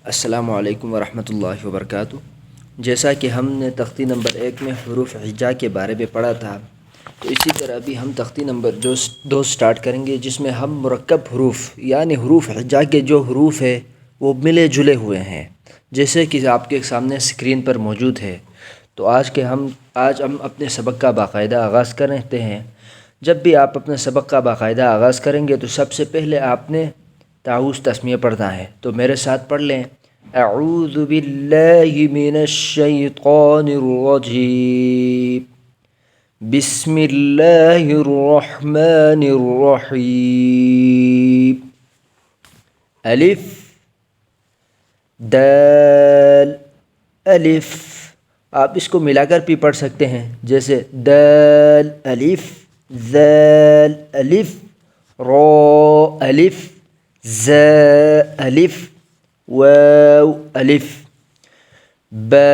अस्सलामु अलैकुम वरहमतुल्लाहि वबरकातुहू। जैसा कि हमने तख्ती नंबर 1 में हुरूफ हिजा के बारे में पढ़ा था, तो इसी तरह भी हम तख्ती नंबर 2 स्टार्ट करेंगे, जिसमें हम मुरक्कब हुरूफ यानी हुरूफ हिजा के जो हुरूफ है वो मिले जुले हुए हैं, जैसे कि आपके सामने स्क्रीन पर मौजूद है। तो आज हम अपने सबक का बाकायदा आगाज़ करते हैं। जब भी आप अपने सबक का बाकायदा आगाज़ करेंगे तो सबसे पहले आपने ताऊज़ तस्मीया पढ़ना है। तो मेरे साथ पढ़ लें, अऊज़ु बिल्लाहि मिनश शैतानिर रजीम, बिस्मिल्लाहिर रहमानिर रहीम। अलिफ दाल अलिफ, आप इसको मिलाकर भी पढ़ सकते हैं, जैसे दाल अलिफ, ज़ाल अलिफ, रो अलिफ, ज़ा अलिफ, वाव अलिफ, बा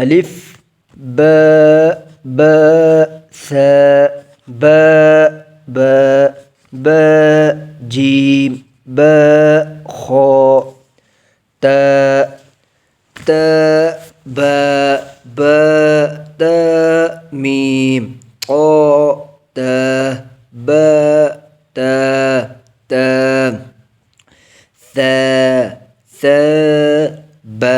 अलिफ, बा सा, बा जीम, खो, ता ता मीम, क़ा ता सा बा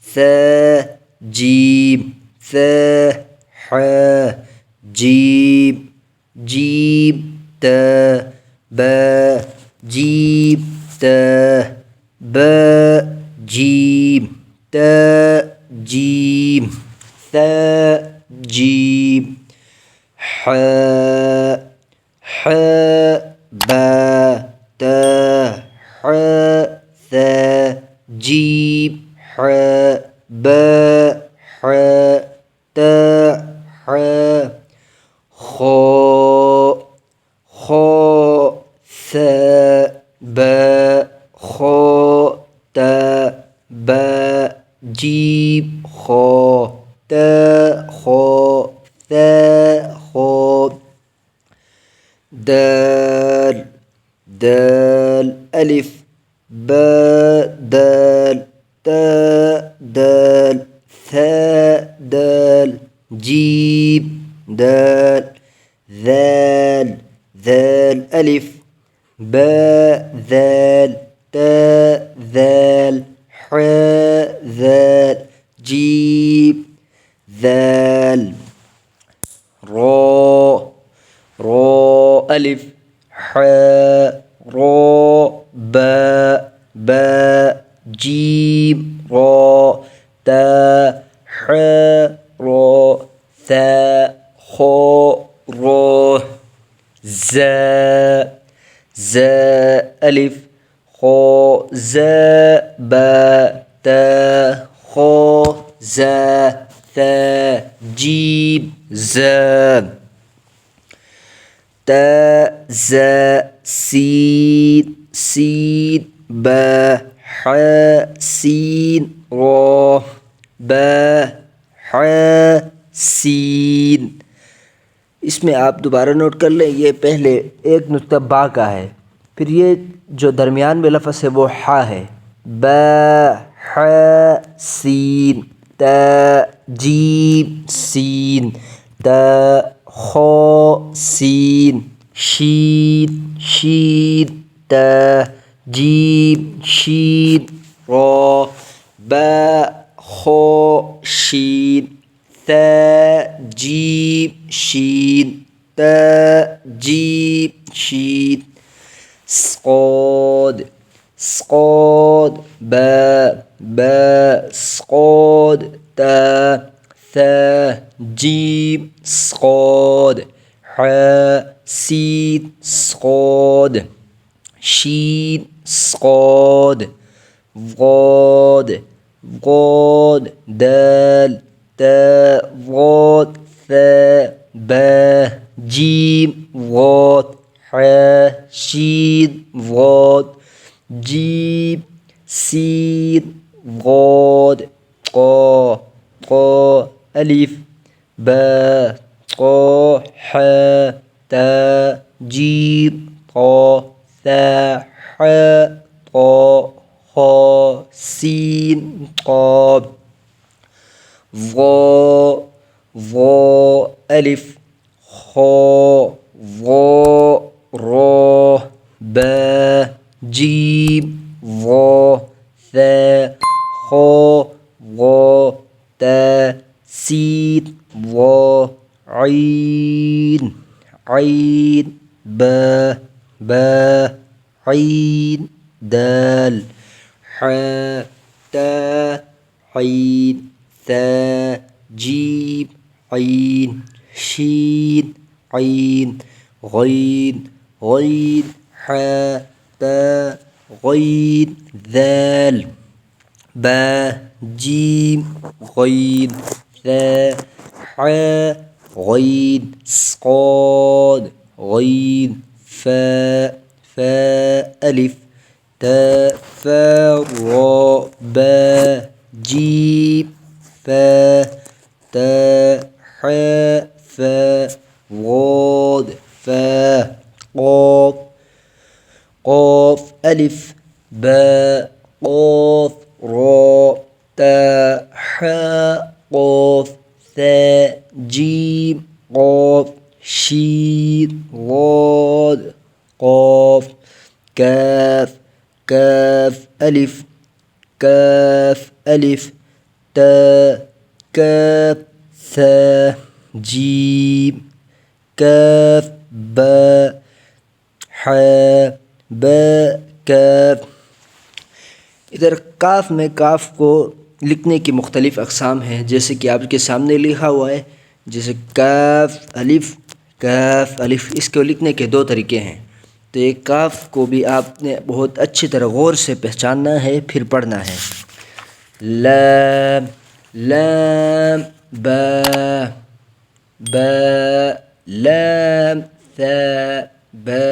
सा जीम हा जीम ता बा जीम ता जीम ता जीम सा जीम हा बा ता सा जीम हा बा ता खो सा बा खो ता बा जीम खो ता खो सा खो, दाल अलिफ, बा दाल, ता दाल, सा दाल, जीम दाल, ذال अलिफ, बा ذال, ता ذال, हा ذال, जीम ذال, रो अलिफ, रो बा जीम ता रो सा खो रो, ज़ा अलिफ, खो ज़ा बा ता खो ज़ा ता जीम ज़ा, ता ज़ा सीन बा सीन रो बा सीन। इसमें आप दोबारा नोट कर लें, ये पहले एक नुक्ता बा का है, फिर ये जो दरमियान में लफ्ज़ है वो हा है, बा सीन ता जीम सीन ता खो सीन शीन ता जीम शीन रो बा खो शीन ता जीम शीन ता जीम शीन, صاد با صاد تا ثا جيم صاد ح سين صاد شين صاد ضاد ضاد دال تاء ضاد ثاء باء جيم ضاد حاء شين ضاد جيم سين ضاد قاف قاف ألف باء قاف حاء تاء جيم قاف ثاء حاء طاء خاء سين قاف ظاء ظاء ألف خاء ظاء راء باء جيم ظاء ثاء خاء ظاء تاء سين ظاء عين عين باء باء عين دال حاء تاء عين ثاء جيم عين شين عين غين غين حاء تاء غين ذال باء جيم غين ثاء حاء غين صاد غين فاء فاء ألف تاء فاء راء باء جيم فاء تاء حاء فاء غاد فاء قاف قاف ألف باء قاف راء تاء حاء قاف ثاء جيم قاف شين ضاد قاف كاف كاف ألف كاف ألف تاء كاف ثاء جيم كاف باء حاء باء كاف. इधर काफ में काफ को लिखने की मुख्तलिफ़ अक़साम हैं, जैसे कि आपके सामने लिखा हुआ है, जैसे काफ अलिफ इसको लिखने के दो तरीके हैं। तो ये काफ को भी आपने बहुत अच्छी तरह गौर से पहचानना है, फिर पढ़ना है। लाम लाम बा बा लाम था बा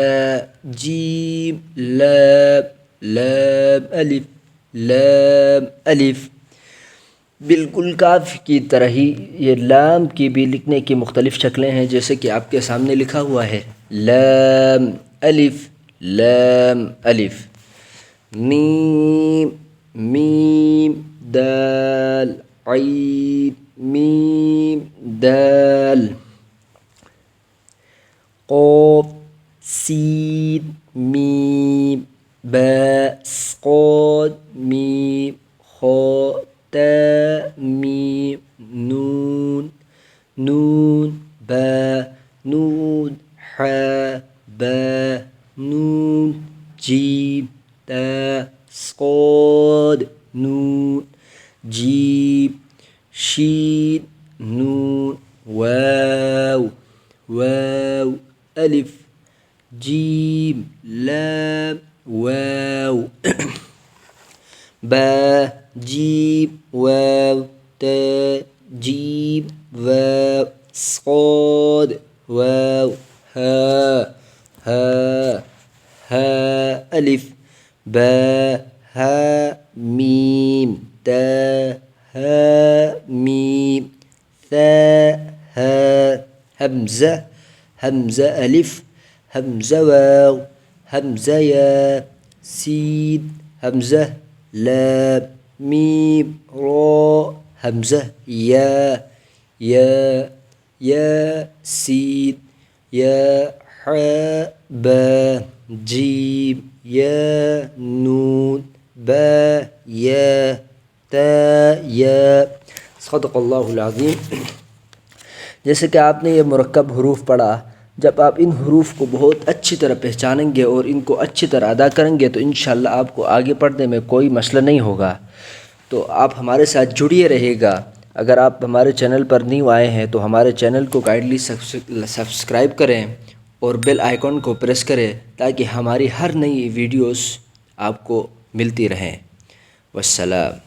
जीम लाम लाम अलिफ। बिल्कुल काफ की तरह ही ये लाम की भी लिखने की मुख्तलिफ़ शक्लें हैं, जैसे कि आपके सामने लिखा हुआ है लाम अलिफ मीम मीम दाल ऐन मीम दाल क़ाफ सीन मीम बा क़ाद मीम खा تا ميم نون نون با نون حا با نون جيم تا صاد نون جيم شين نون واو واو ألف جيم لام واو با جيم واو تا جيم واو صاد واو ها ألف با ها ميم تا ها ميم ثاء ها همزة ألف همزة واو همزة يا سين همزة لام ميم راء همزة يا سين يا حاء با جيم يا نون با يا تا يا صدق الله العظيم। जैसे कि आपने ये मुरक्कब हरूफ पढ़ा, जब आप इन हरूफ को बहुत अच्छी तरह पहचानेंगे और इनको अच्छी तरह अदा करेंगे तो इंशाअल्लाह आपको आगे पढ़ने में कोई मसला नहीं होगा। तो आप हमारे साथ जुड़िए रहिएगा। अगर आप हमारे चैनल पर न्यू आए हैं तो हमारे चैनल को काइंडली सब्सक्राइब करें और बेल आइकॉन को प्रेस करें ताकि हमारी हर नई वीडियोस आपको मिलती रहें। वस्सलाम।